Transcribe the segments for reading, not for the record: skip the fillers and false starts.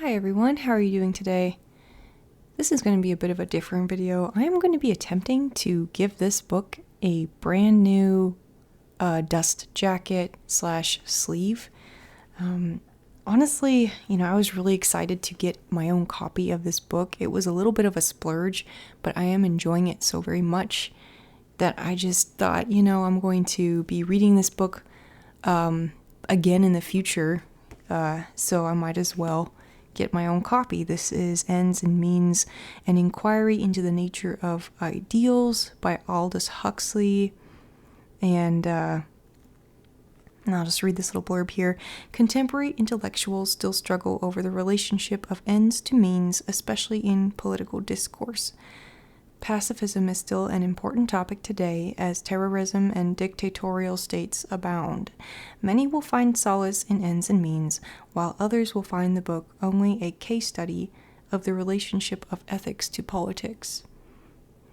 Hi everyone, how are you doing today? This is going to be a bit of a different video. I am going to be attempting to give this book a brand new dust jacket slash sleeve. Honestly, I was really excited to get my own copy of this book. It was a little bit of a splurge, but I am enjoying it so very much that I just thought, I'm going to be reading this book again in the future, so I might as well get my own copy. This is Ends and Means, an inquiry into the nature of ideals by Aldous Huxley. And I'll just read this little blurb here. Contemporary intellectuals still struggle over the relationship of ends to means, especially in political discourse. Pacifism is still an important topic today as terrorism and dictatorial states abound. Many will find solace in ends and means, while others will find the book only a case study of the relationship of ethics to politics.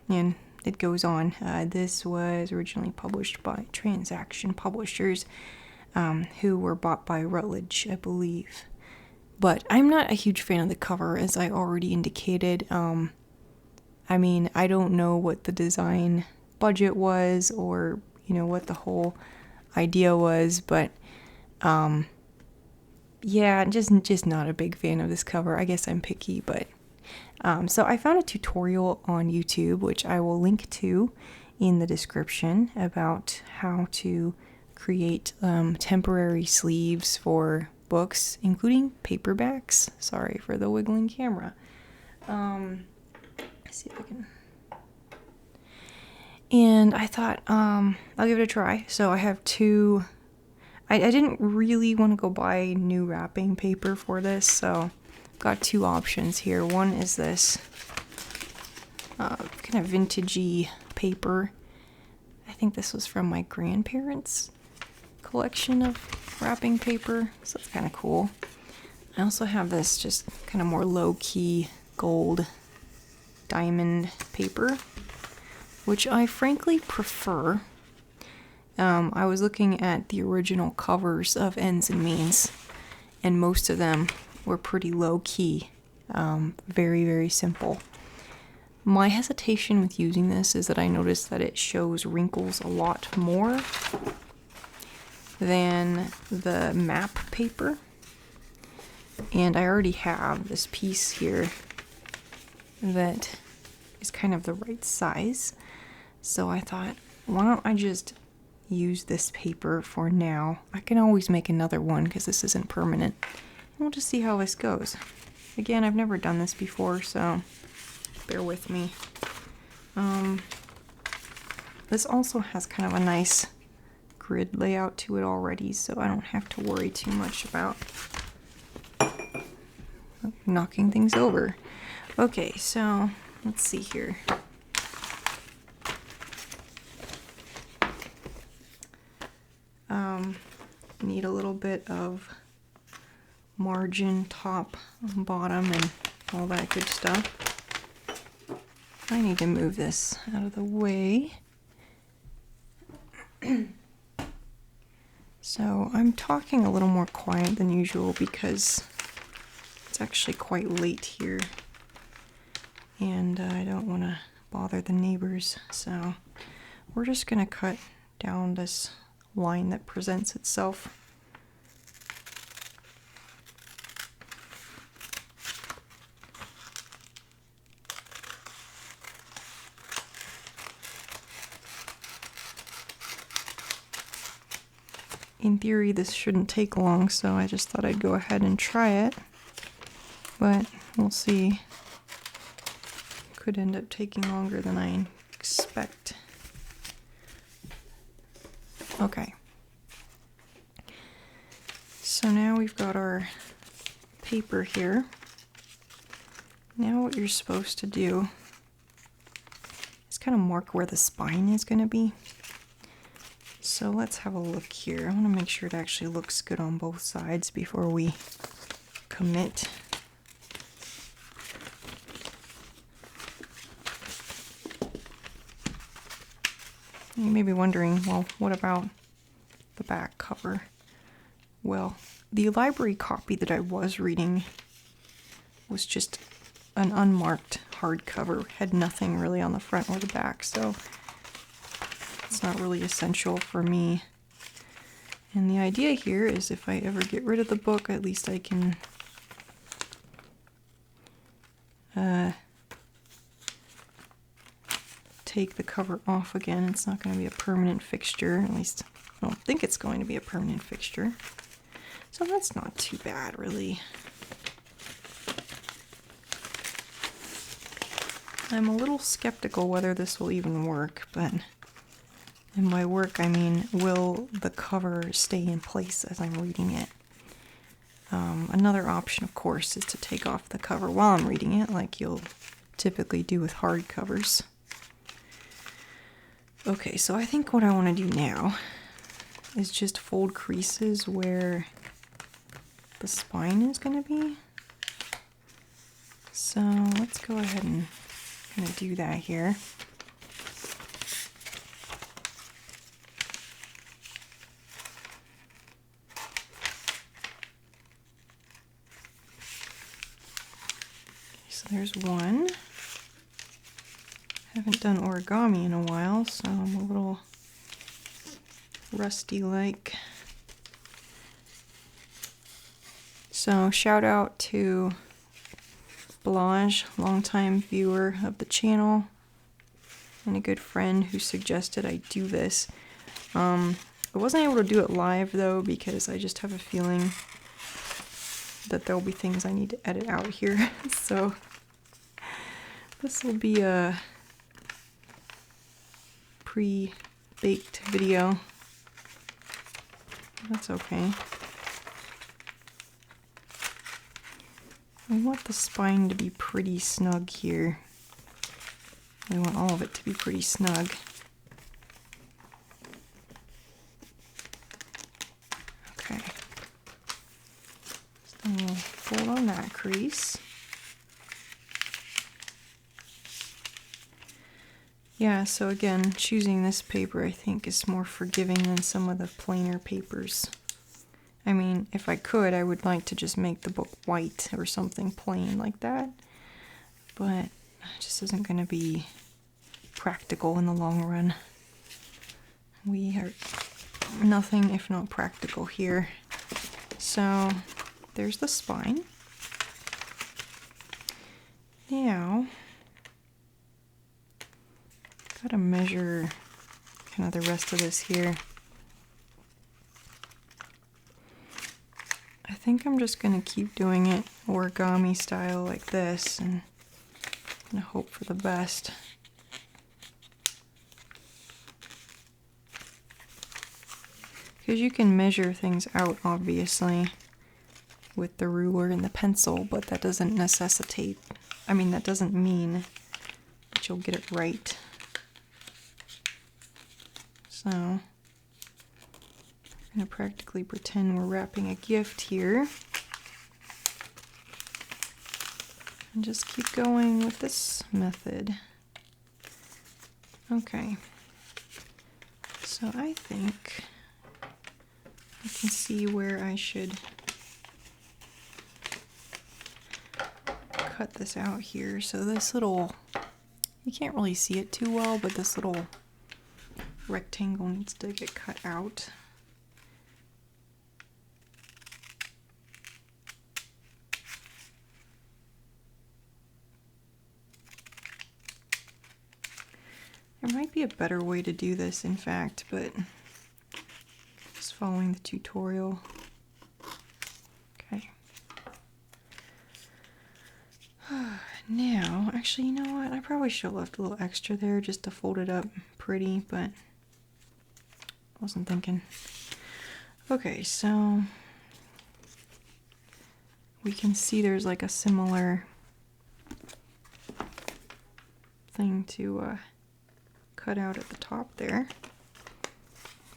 And it goes on. This was originally published by Transaction Publishers, who were bought by Routledge, I believe. But I'm not a huge fan of the cover, as I already indicated. I don't know what the design budget was or, what the whole idea was, but, yeah, just not a big fan of this cover. I guess I'm picky, but, so I found a tutorial on YouTube, which I will link to in the description, about how to create, temporary sleeves for books, including paperbacks. Sorry for the wiggling camera. See if I can. And I thought, I'll give it a try. So I have two. I didn't really want to go buy new wrapping paper for this, so I've got two options here. One is this kind of vintagey paper. I think this was from my grandparents' collection of wrapping paper, so it's kind of cool. I also have this just kind of more low-key gold diamond paper, which I frankly prefer. I was looking at the original covers of Ends and Means, and most of them were pretty low-key, very, very simple. My hesitation with using this is that I noticed that it shows wrinkles a lot more than the map paper, and I already have this piece here that is kind of the right size. So I thought, why don't I just use this paper for now? I can always make another one because this isn't permanent. And we'll just see how this goes. Again, I've never done this before, so bear with me. This also has kind of a nice grid layout to it already, so I don't have to worry too much about knocking things over. Okay, so let's see here. Need a little bit of margin, top, bottom, and all that good stuff. I need to move this out of the way. So I'm talking a little more quiet than usual because it's actually quite late here, and I don't want to bother the neighbors, so we're just going to cut down this line that presents itself. In theory, this shouldn't take long, so I just thought I'd go ahead and try it, but we'll see. Could end up taking longer than I expect. Okay. So now we've got our paper here. Now what you're supposed to do is kind of mark where the spine is going to be. So let's have a look here. I want to make sure it actually looks good on both sides before we commit. You may be wondering, well, what about the back cover? Well, the library copy that I was reading was just an unmarked hardcover, had nothing really on the front or the back, so it's not really essential for me. And the idea here is if I ever get rid of the book, at least I can take the cover off again. It's not going to be a permanent fixture, at least I don't think it's going to be a permanent fixture. So that's not too bad, really. I'm a little skeptical whether this will even work, but and by work I mean, will the cover stay in place as I'm reading it? Another option, of course, is to take off the cover while I'm reading it, like you'll typically do with hardcovers. Okay, so I think what I want to do now is just fold creases where the spine is going to be. So let's go ahead and kind of do that here. So there's one. Haven't done origami in a while, so I'm a little rusty-like. So shout out to Blanche, longtime viewer of the channel, and a good friend who suggested I do this. I wasn't able to do it live though, because I just have a feeling that there'll be things I need to edit out here. So this will be a pre-baked video. That's okay. I want the spine to be pretty snug here. I want all of it to be pretty snug. Okay. So then we'll fold on that crease. Yeah, so again, choosing this paper I think is more forgiving than some of the plainer papers. I mean, if I could, I would like to just make the book white or something plain like that, but it just isn't going to be practical in the long run. We are nothing if not practical here. So there's the spine. Now, gotta measure kind of the rest of this here. I think I'm just gonna keep doing it origami style like this and hope for the best. Because you can measure things out obviously with the ruler and the pencil, but that doesn't necessitate, I mean that doesn't mean that you'll get it right. So I'm going to practically pretend we're wrapping a gift here. And just keep going with this method. Okay. So I think I can see where I should cut this out here. So this little, you can't really see it too well, but this little rectangle needs to get cut out. There might be a better way to do this, in fact, but just following the tutorial. Okay. Now, actually, you know what? I probably should have left a little extra there just to fold it up pretty, but wasn't thinking. Okay, so we can see there's like a similar thing to cut out at the top there.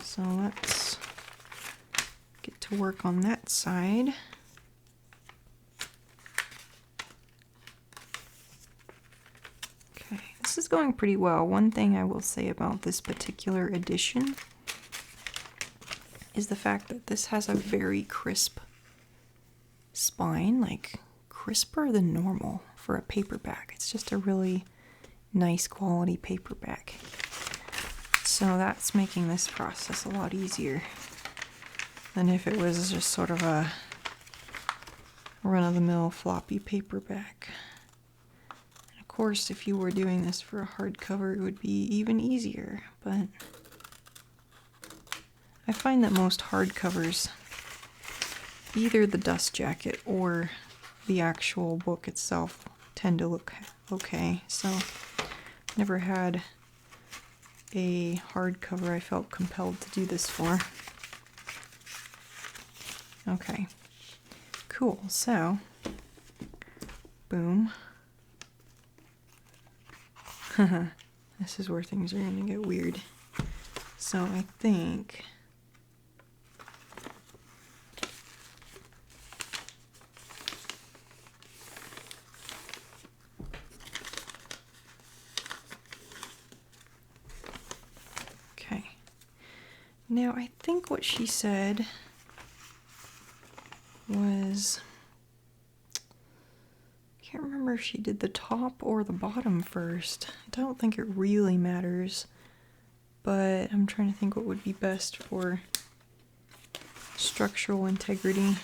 So let's get to work on that side. Okay, this is going pretty well. One thing I will say about this particular edition is the fact that this has a very crisp spine, like crisper than normal for a paperback. It's just a really nice quality paperback. So that's making this process a lot easier than if it was just sort of a run-of-the-mill floppy paperback. And of course, if you were doing this for a hardcover, it would be even easier, but I find that most hardcovers, either the dust jacket or the actual book itself, tend to look okay. So never had a hardcover I felt compelled to do this for. Okay, cool. So, boom. This is where things are going to get weird. So I think now, I think what she said was, I can't remember if she did the top or the bottom first. I don't think it really matters, but I'm trying to think what would be best for structural integrity.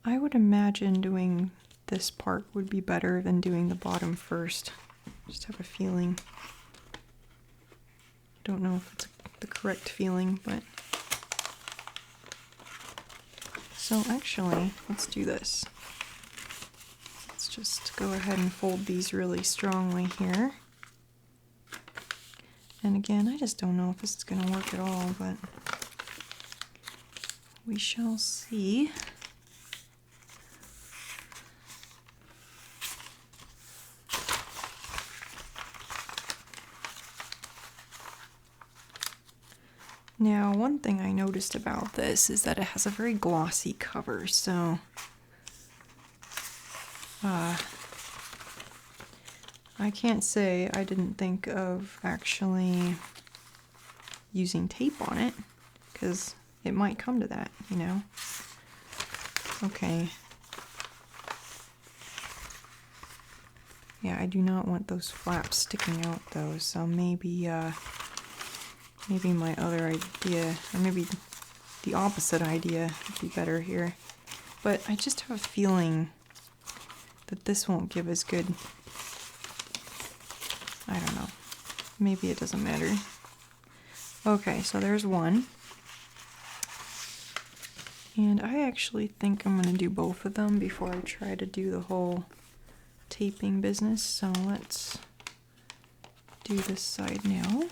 I would imagine doing this part would be better than doing the bottom first. Just have a feeling. I don't know if it's the correct feeling, but... So actually, let's do this. Let's just go ahead and fold these really strongly here. And again, I just don't know if this is going to work at all, but we shall see. Now, one thing I noticed about this is that it has a very glossy cover, so I can't say I didn't think of actually using tape on it, because it might come to that, you know. Okay. Yeah, I do not want those flaps sticking out though, so maybe my other idea, or maybe the opposite idea would be better here. But I just have a feeling that this won't give as good, I don't know. Maybe it doesn't matter. Okay, so there's one. And I actually think I'm going to do both of them before I try to do the whole taping business. So let's do this side now.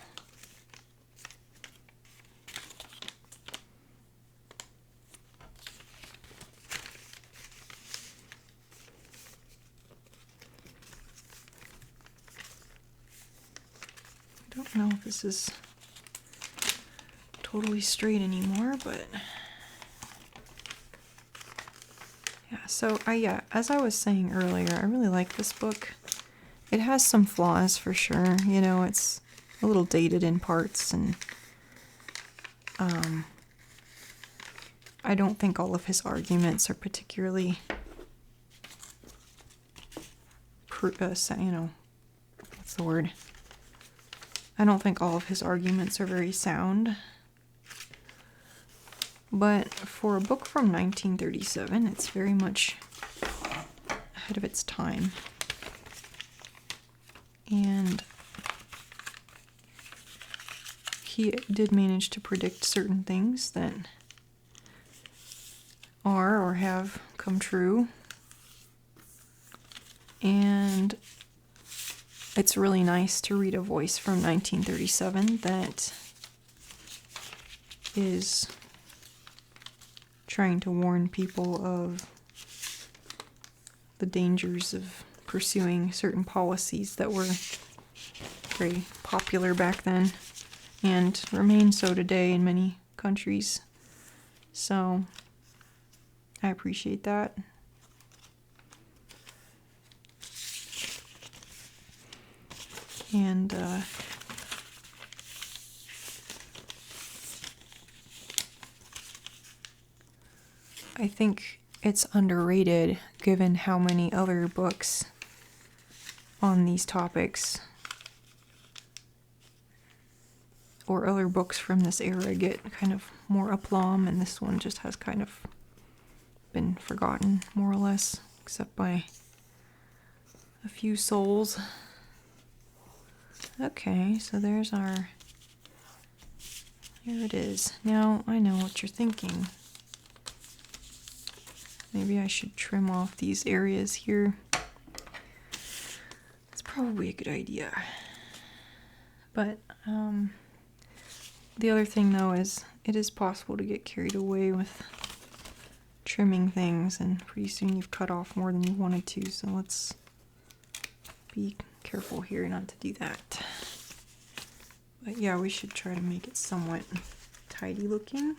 I don't know if this is totally straight anymore, but yeah, so as I was saying earlier, I really like this book. It has some flaws for sure, you know, it's a little dated in parts, and I don't think all of his arguments are particularly you know, what's the word? I don't think all of his arguments are very sound. But for a book from 1937, it's very much ahead of its time. And he did manage to predict certain things that are or have come true. And it's really nice to read a voice from 1937 that is trying to warn people of the dangers of pursuing certain policies that were very popular back then and remain so today in many countries. So I appreciate that. And I think it's underrated given how many other books on these topics or other books from this era get kind of more aplomb, and this one just has kind of been forgotten, more or less, except by a few souls. Okay, so there's our... Here it is. Now, I know what you're thinking. Maybe I should trim off these areas here. It's probably a good idea. But, the other thing, though, is it is possible to get carried away with trimming things, and pretty soon you've cut off more than you wanted to, so let's be careful here not to do that. But yeah, we should try to make it somewhat tidy looking.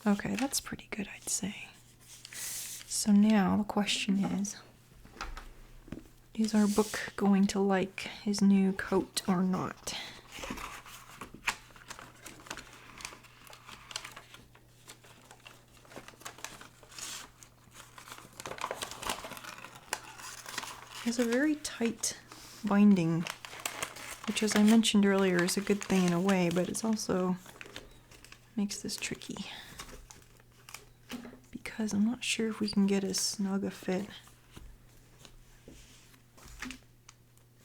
Okay, that's pretty good, I'd say. So now the question is our book going to like his new coat or not? It has a very tight binding, which, as I mentioned earlier, is a good thing in a way, but it also makes this tricky because I'm not sure if we can get as snug a fit.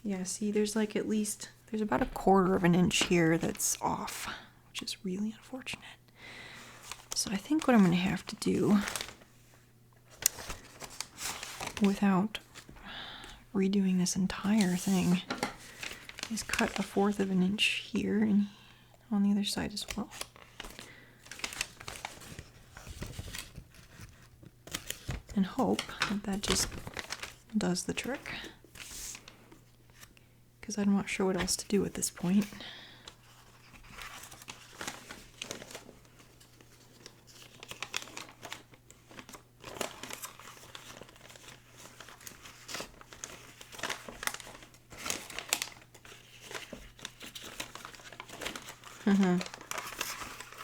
Yeah, see, there's like at least, there's about 1/4 of an inch here that's off, which is really unfortunate. So I think what I'm going to have to do, without redoing this entire thing, is cut 1/4 of an inch here and on the other side as well. And hope that that just does the trick, because I'm not sure what else to do at this point.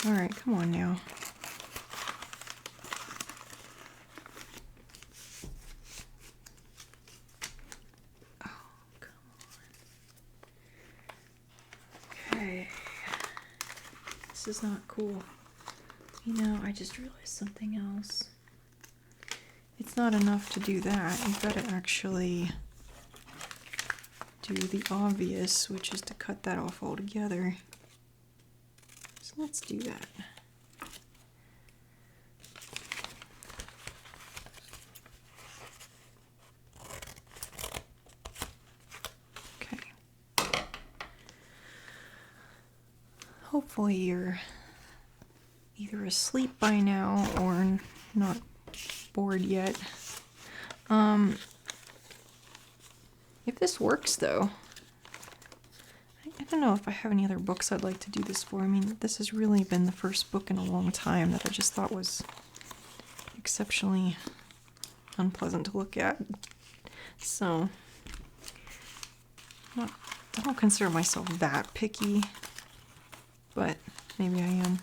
All right, come on now. Oh, come on. Okay. This is not cool. You know, I just realized something else. It's not enough to do that. You've got to actually do the obvious, which is to cut that off altogether. So let's do that. Okay. Hopefully you're either asleep by now or not bored yet. If this works, though, I don't know if I have any other books I'd like to do this for. I mean, this has really been the first book in a long time that I just thought was exceptionally unpleasant to look at. So, I don't consider myself that picky, but maybe I am.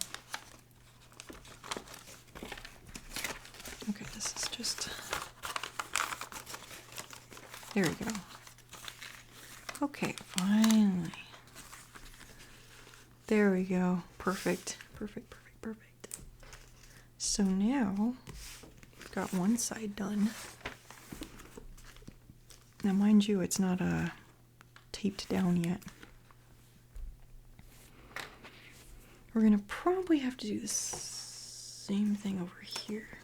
Okay, this is just... There we go. Okay, finally. There we go. Perfect. Perfect, perfect, perfect. So now, we've got one side done. Now, mind you, it's not taped down yet. We're gonna probably have to do the same thing over here.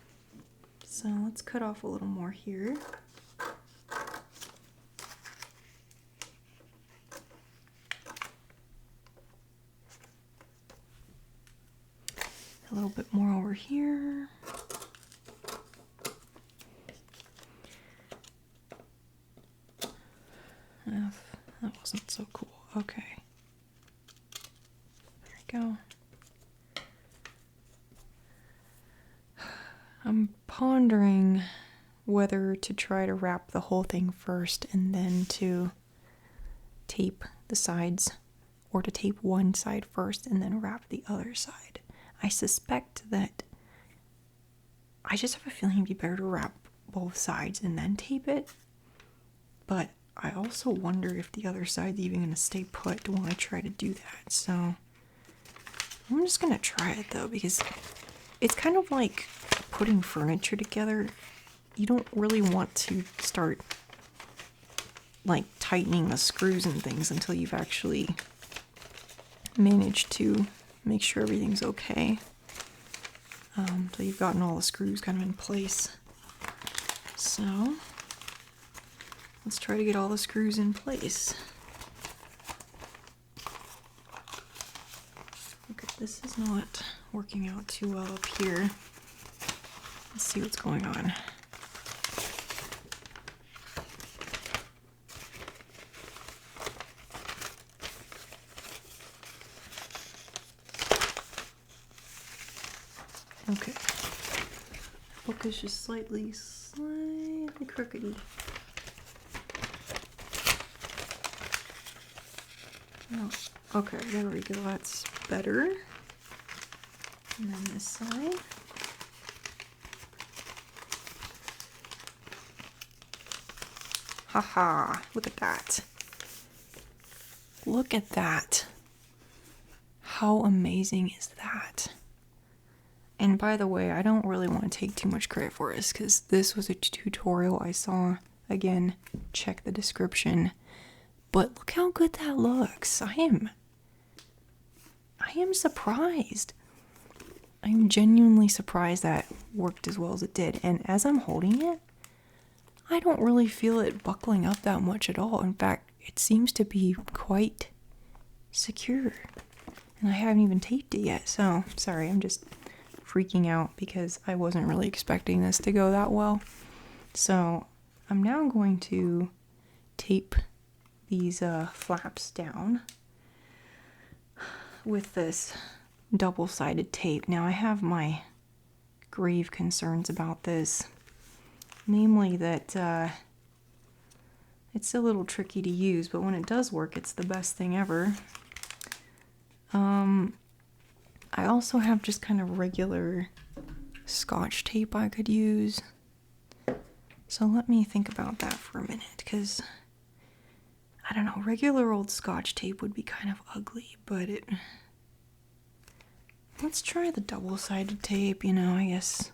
So let's cut off a little more here. A little bit more over here. That wasn't so cool. Okay. There we go. I'm pondering whether to try to wrap the whole thing first and then to tape the sides, or to tape one side first and then wrap the other side. I suspect that I just have a feeling it'd be better to wrap both sides and then tape it. But I also wonder if the other side's even going to stay put when I try to do that. So I'm just going to try it though, because it's kind of like putting furniture together. You don't really want to start like tightening the screws and things until you've actually managed to make sure everything's okay. So you've gotten all the screws kind of in place. So let's try to get all the screws in place. Okay, this is not working out too well up here. Let's see what's going on. Okay, book is just slightly crookedy. Oh, okay, there we go, that's better. And then this side. Haha, look at that. Look at that. How amazing is that? And by the way, I don't really want to take too much credit for this because this was a tutorial I saw. Again, check the description. But look how good that looks. I am surprised. I'm genuinely surprised that worked as well as it did. And as I'm holding it, I don't really feel it buckling up that much at all. In fact, it seems to be quite secure. And I haven't even taped it yet. So, sorry, I'm just freaking out because I wasn't really expecting this to go that well. So I'm now going to tape these flaps down with this double-sided tape. Now I have my grave concerns about this, namely that it's a little tricky to use, but when it does work, it's the best thing ever. I also have just kind of regular Scotch tape I could use. So let me think about that for a minute, because I don't know, regular old Scotch tape would be kind of ugly, but let's try the double-sided tape, you know, I guess.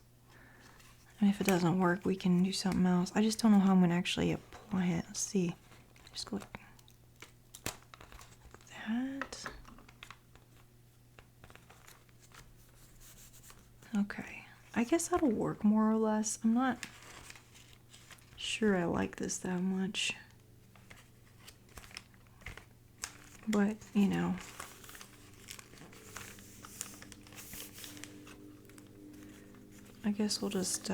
And if it doesn't work, we can do something else. I just don't know how I'm going to actually apply it. Let's see. Just go like that. Okay, I guess that'll work more or less. I'm not sure I like this that much. But, you know. I guess we'll just,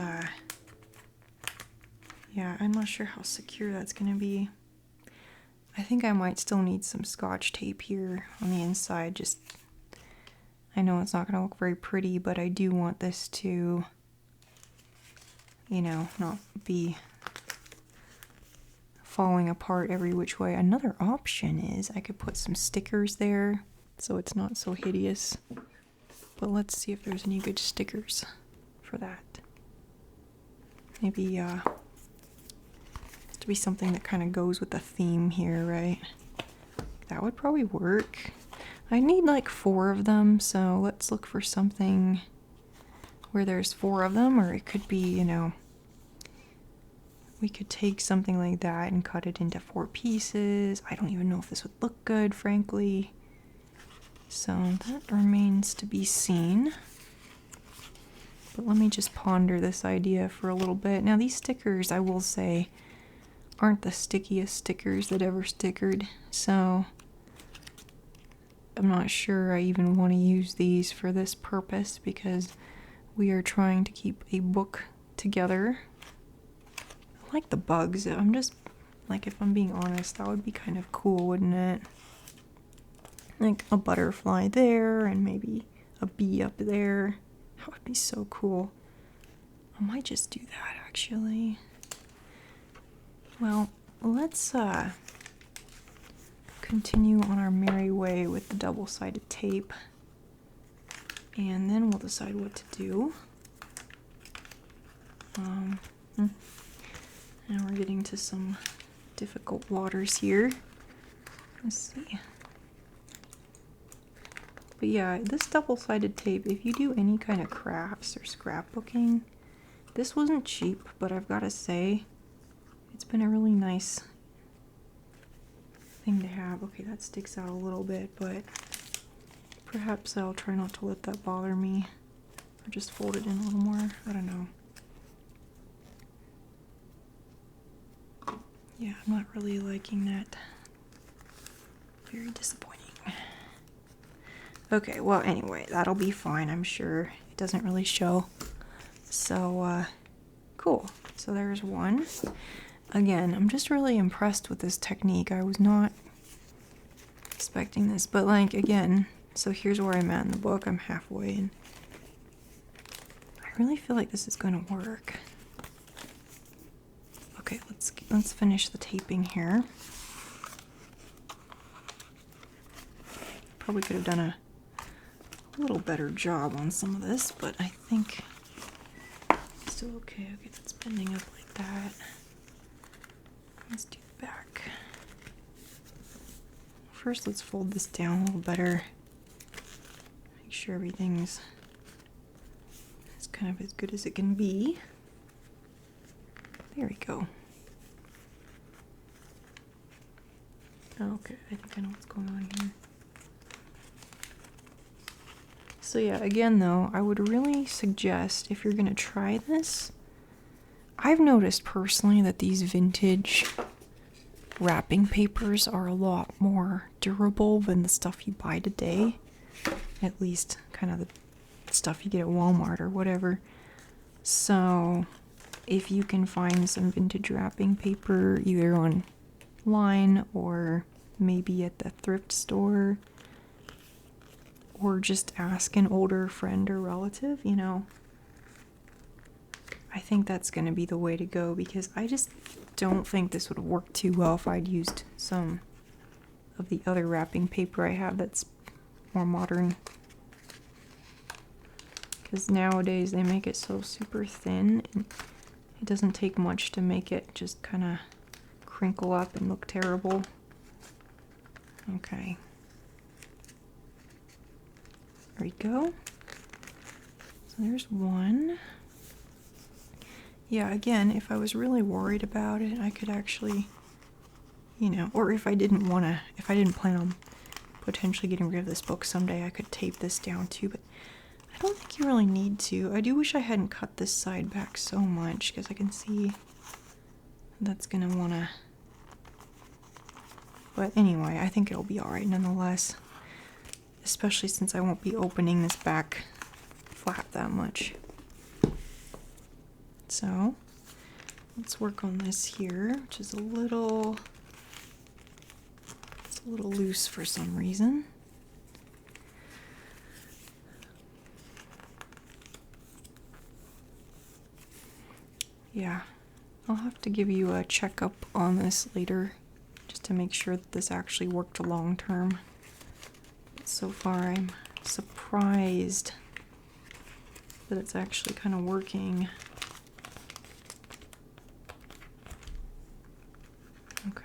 yeah, I'm not sure how secure that's gonna be. I think I might still need some Scotch tape here on the inside, just I know it's not going to look very pretty, but I do want this to, you know, not be falling apart every which way. Another option is I could put some stickers there so it's not so hideous. But let's see if there's any good stickers for that. Maybe, to be something that kind of goes with the theme here, right? That would probably work. I need like 4 of them, so let's look for something where there's 4 of them, or it could be, you know, we could take something like that and cut it into 4 pieces. I don't even know if this would look good, frankly. So that remains to be seen. But let me just ponder this idea for a little bit. Now these stickers, I will say, aren't the stickiest stickers that ever stickered, so I'm not sure I even want to use these for this purpose because we are trying to keep a book together. I like the bugs. I'm just, like, if I'm being honest, that would be kind of cool, wouldn't it? Like a butterfly there and maybe a bee up there. That would be so cool. I might just do that, actually. Well, let's go continue on our merry way with the double-sided tape, and then we'll decide what to do. Now we're getting to some difficult waters here. Let's see. But yeah, this double-sided tape, if you do any kind of crafts or scrapbooking, this wasn't cheap, but I've got to say, it's been a really nice thing to have. Okay, that sticks out a little bit, but perhaps I'll try not to let that bother me. Or just fold it in a little more. I don't know. Yeah, I'm not really liking that. Very disappointing. Okay, well, anyway, that'll be fine, I'm sure. It doesn't really show. So, cool. So there's one. Again, I'm just really impressed with this technique. I was not expecting this, but like, again, so here's where I'm at in the book. I'm halfway, and I really feel like this is going to work. Okay, let's finish the taping here. Probably could have done a little better job on some of this, but I think it's still okay. Okay, that's bending up like that. Let's do the back. First, let's fold this down a little better. Make sure everything's kind of as good as it can be. There we go. Okay, I think I know what's going on here. So yeah, again though, I would really suggest if you're gonna try this, I've noticed personally that these vintage wrapping papers are a lot more durable than the stuff you buy today. At least kind of the stuff you get at Walmart or whatever. So if you can find some vintage wrapping paper either online or maybe at the thrift store, or just ask an older friend or relative, you know, I think that's going to be the way to go, because I just don't think this would work too well if I'd used some of the other wrapping paper I have that's more modern. Because nowadays they make it so super thin, and it doesn't take much to make it just kind of crinkle up and look terrible. Okay. There we go. So there's one. Yeah, again, if I was really worried about it, I could actually, you know, or if I didn't plan on potentially getting rid of this book someday, I could tape this down too, but I don't think you really need to. I do wish I hadn't cut this side back so much, because I can see that's gonna wanna, but anyway, I think it'll be alright nonetheless. Especially since I won't be opening this back flap that much. So, let's work on this here, which is a little loose for some reason. Yeah, I'll have to give you a checkup on this later, just to make sure that this actually worked long term. So far, I'm surprised that it's actually kind of working. Okay.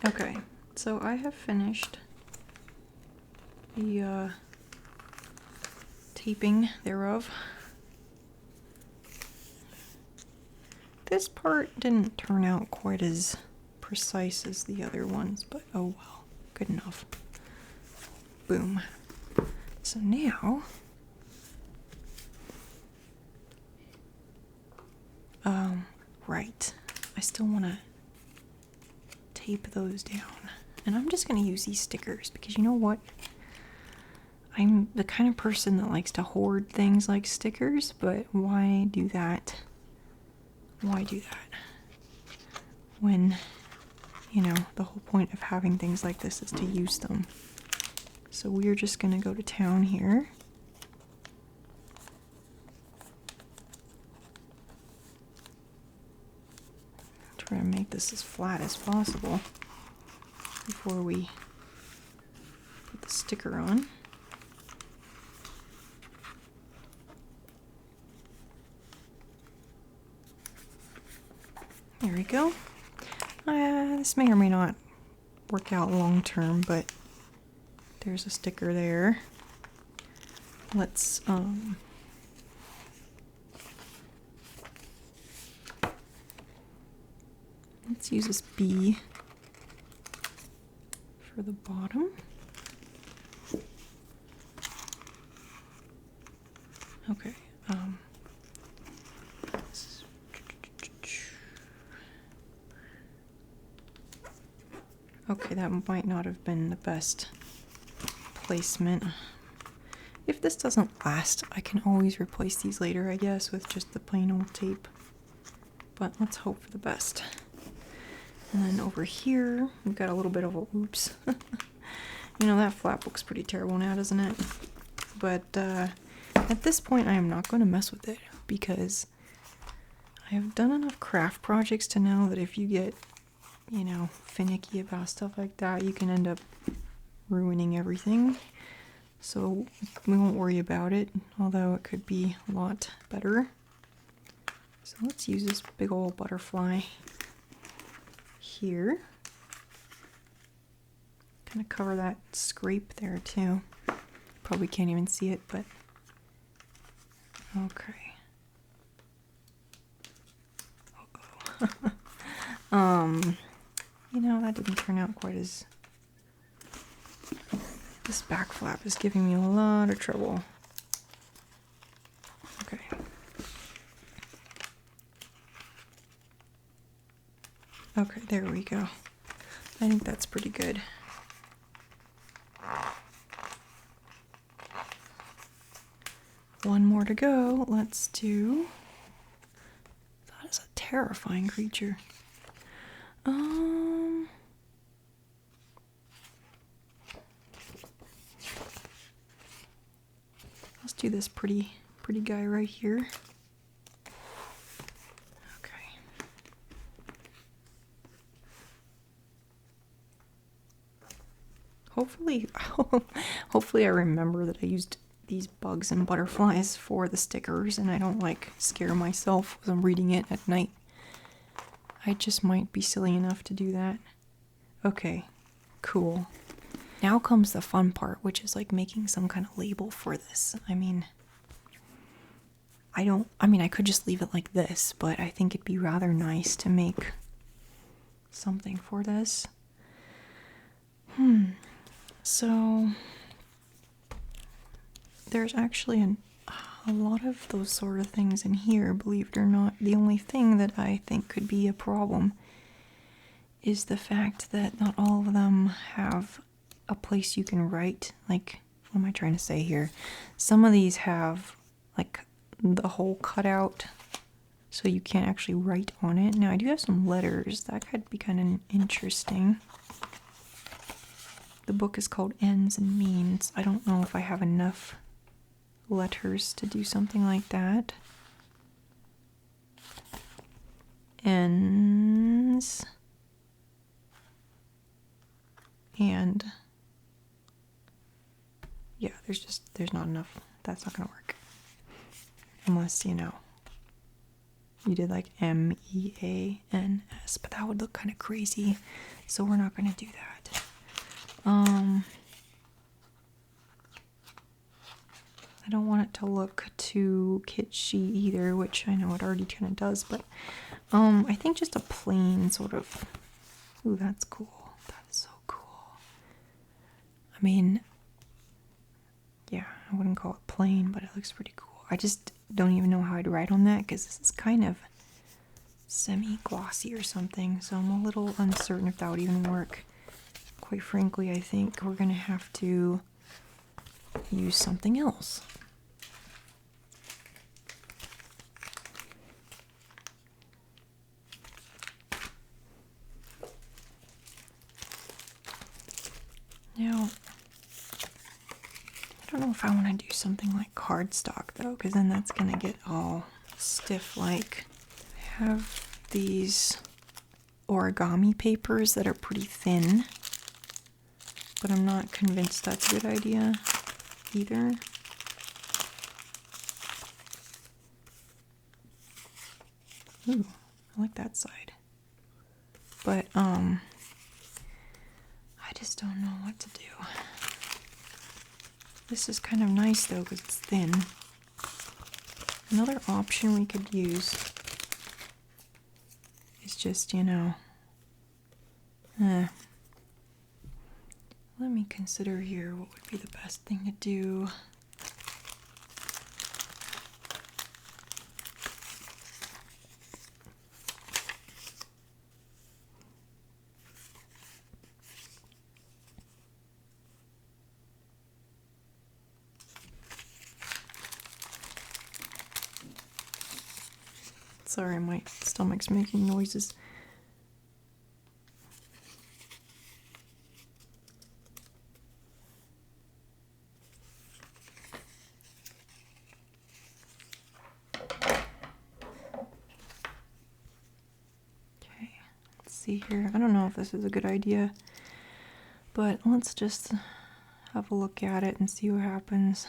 Okay, so I have finished the taping thereof. This part didn't turn out quite as precise as the other ones, but oh well, good enough. Boom. So now, right, I still want to tape those down, and I'm just going to use these stickers, because you know what? I'm the kind of person that likes to hoard things like stickers, but why do that? Why do that? When you know, the whole point of having things like this is to use them. So we're just gonna go to town here. Try to make this as flat as possible before we put the sticker on. There we go. This may or may not work out long term, but there's a sticker there. Let's use this B for the bottom. Okay. Okay, that might not have been the best placement. If this doesn't last, I can always replace these later, I guess, with just the plain old tape. But let's hope for the best. And then over here, we've got a little bit of a oops. You know, that flap looks pretty terrible now, doesn't it? But at this point, I am not going to mess with it because I have done enough craft projects to know that if you get, you know, finicky about stuff like that, you can end up ruining everything. So we won't worry about it, although it could be a lot better. So let's use this big old butterfly here. Kind of cover that scrape there too. Probably can't even see it, but okay. Uh-oh. You know, that didn't turn out quite as... This back flap is giving me a lot of trouble. Okay. Okay, there we go. I think that's pretty good. One more to go. Let's do... That is a terrifying creature. Let's do this pretty guy right here. Okay. Hopefully I remember that I used these bugs and butterflies for the stickers and I don't like scare myself as I'm reading it at night. I just might be silly enough to do that. Okay, cool. Now comes the fun part, which is like making some kind of label for this. I mean, I could just leave it like this, but I think it'd be rather nice to make something for this. So there's actually a lot of those sort of things in here, believe it or not. The only thing that I think could be a problem is the fact that not all of them have a place you can write. Like, what am I trying to say here? Some of these have like the whole cutout so you can't actually write on it. Now I do have some letters that could be kind of interesting. The book is called Ends and Means. I don't know if I have enough letters to do something like that. Ends and yeah, there's not enough. That's not gonna work unless, you know, you did like MEANS, but that would look kind of crazy, so we're not gonna do that. I don't want it to look too kitschy either, which I know it already kind of does, but I think just a plain sort of... Ooh, that's cool. That is so cool. I mean, yeah, I wouldn't call it plain, but it looks pretty cool. I just don't even know how I'd write on that because this is kind of semi-glossy or something, so I'm a little uncertain if that would even work. Quite frankly, I think we're gonna have to use something else. Now, I don't know if I want to do something like cardstock though, because then that's going to get all stiff. Like, I have these origami papers that are pretty thin, but I'm not convinced that's a good idea either. Ooh, I like that side. But, I just don't know what to do. This is kind of nice though, because it's thin. Another option we could use is just, let me consider here what would be the best thing to do. Sorry, my stomach's making noises. Okay, let's see here. I don't know if this is a good idea, but let's just have a look at it and see what happens.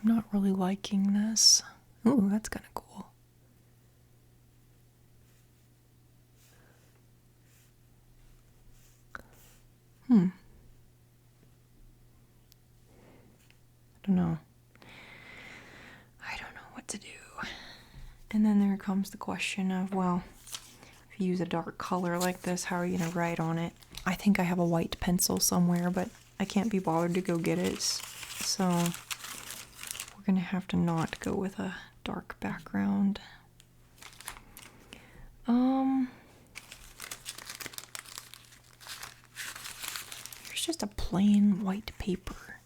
I'm not really liking this. Ooh, that's kind of cool. I don't know. I don't know what to do. And then there comes the question of, well, if you use a dark color like this, how are you going to write on it? I think I have a white pencil somewhere, but I can't be bothered to go get it. So we're going to have to not go with a dark background. Here's just a plain white paper.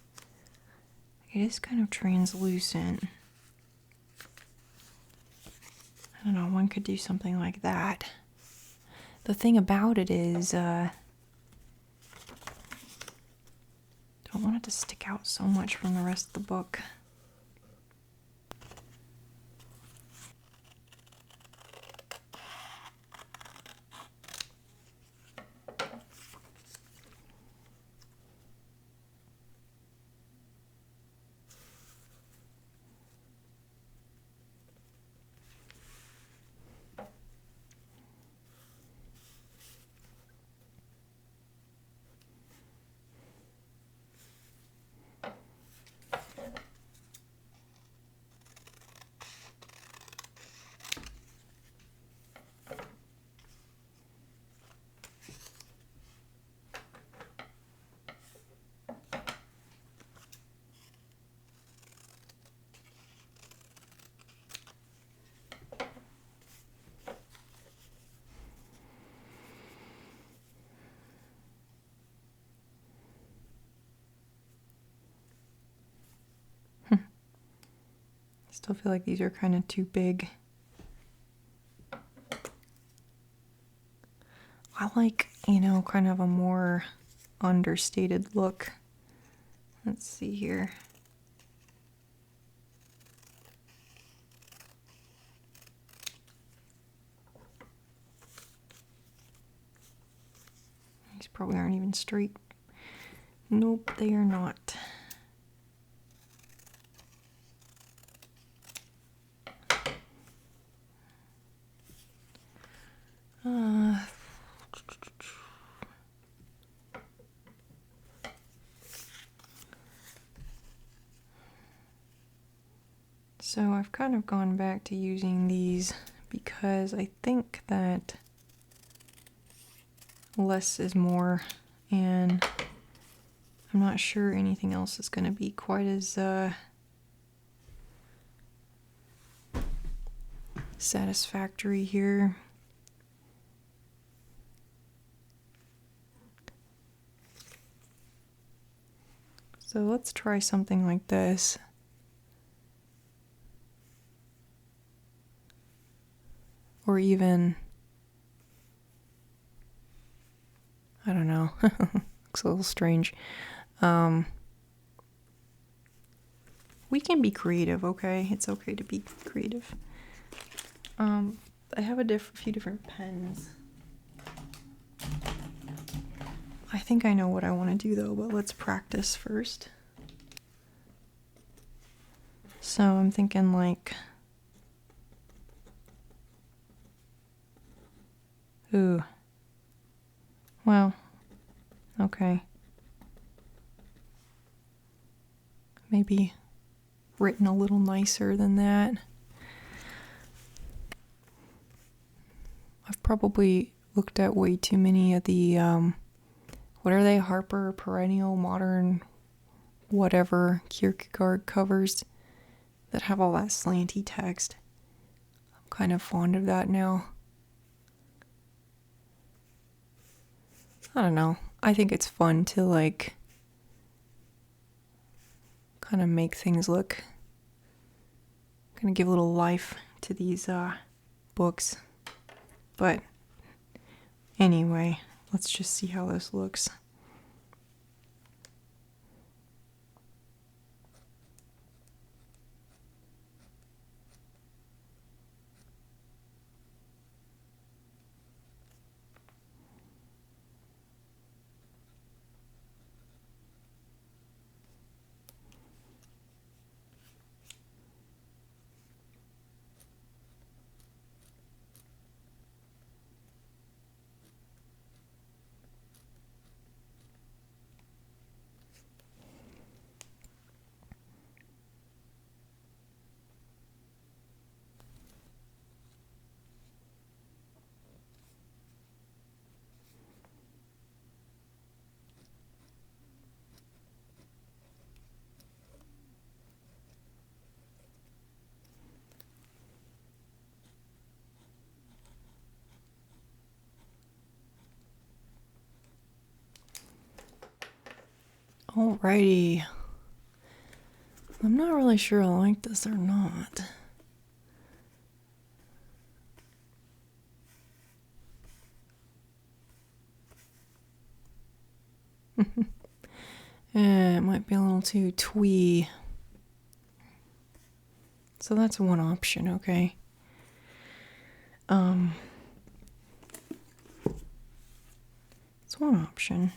It is kind of translucent. I don't know, one could do something like that. The thing about it is, don't want it to stick out so much from the rest of the book. Still feel like these are kind of too big. I like, kind of a more understated look. Let's see here. These probably aren't even straight. Nope, they are not. So I've kind of gone back to using these because I think that less is more, and I'm not sure anything else is going to be quite as satisfactory here. So let's try something like this. Or even, I don't know, looks a little strange. We can be creative, okay? It's okay to be creative. I have a few different pens. I think I know what I want to do though, but let's practice first. So I'm thinking like, ooh, well, okay. Maybe written a little nicer than that. I've probably looked at way too many of the, what are they, Harper Perennial Modern whatever Kierkegaard covers that have all that slanty text. I'm kind of fond of that now. I don't know. I think it's fun to like kind of make things look, kind of give a little life to these books. But anyway, let's just see how this looks. Alrighty. I'm not really sure I like this or not. It might be a little too twee. So that's one option, okay? It's one option.